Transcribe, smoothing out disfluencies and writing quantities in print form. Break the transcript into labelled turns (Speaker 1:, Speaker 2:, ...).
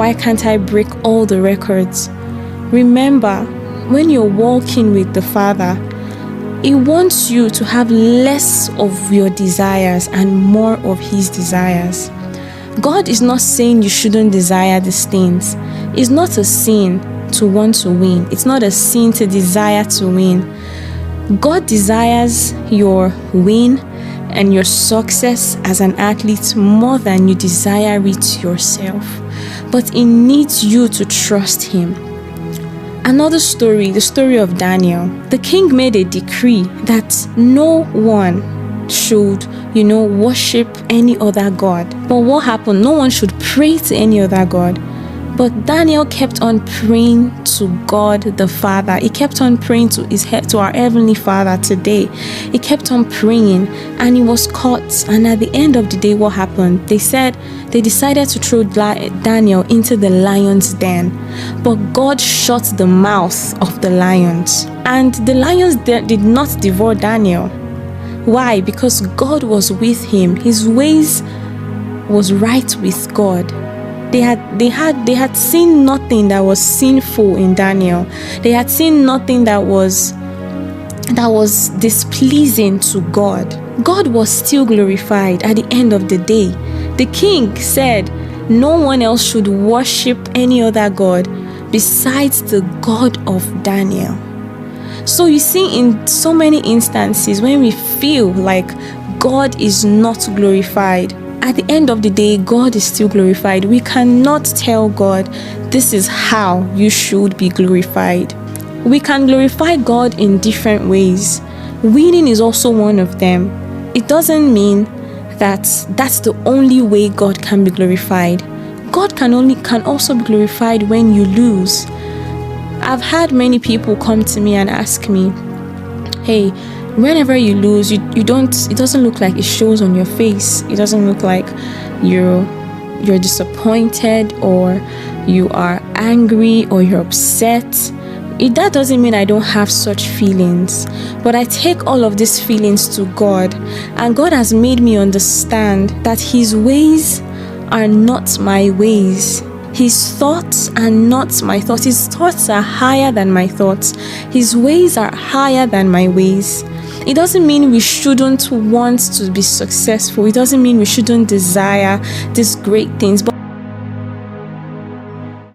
Speaker 1: Why can't I break all the records? Remember, when you're walking with the Father, He wants you to have less of your desires and more of His desires. God is not saying you shouldn't desire these things. It's not a sin to want to win. It's not a sin to desire to win. God desires your win and your success as an athlete more than you desire it yourself. But He needs you to trust Him. Another story, the story of Daniel. The king made a decree that no one should, worship any other god. But what happened? No one should pray to any other god. But Daniel kept on praying to God the Father. He kept on praying to our Heavenly Father today. He kept on praying and he was caught. And at the end of the day, what happened? They said they decided to throw Daniel into the lion's den. But God shut the mouth of the lions. And the lions did not devour Daniel. Why? Because God was with him. His ways was right with God. They had seen nothing that was sinful in Daniel. They had seen nothing that was displeasing to God. God was still glorified at the end of the day. The king said no one else should worship any other god besides the God of Daniel. So you see, in so many instances when we feel like God is not glorified, at the end of the day, God is still glorified. We cannot tell God, this is how you should be glorified. We can glorify God in different ways. Winning is also one of them. It doesn't mean that that's the only way God can be glorified. God can also be glorified when you lose. I've had many people come to me and ask me, hey, whenever you lose, it doesn't look like it shows on your face. It doesn't look like you're disappointed or you are angry or you're upset. That doesn't mean I don't have such feelings, but I take all of these feelings to God, and God has made me understand that His ways are not my ways. His thoughts are not my thoughts. His thoughts are higher than my thoughts. His ways are higher than my ways. It doesn't mean we shouldn't want to be successful. It doesn't mean we shouldn't desire these great things. But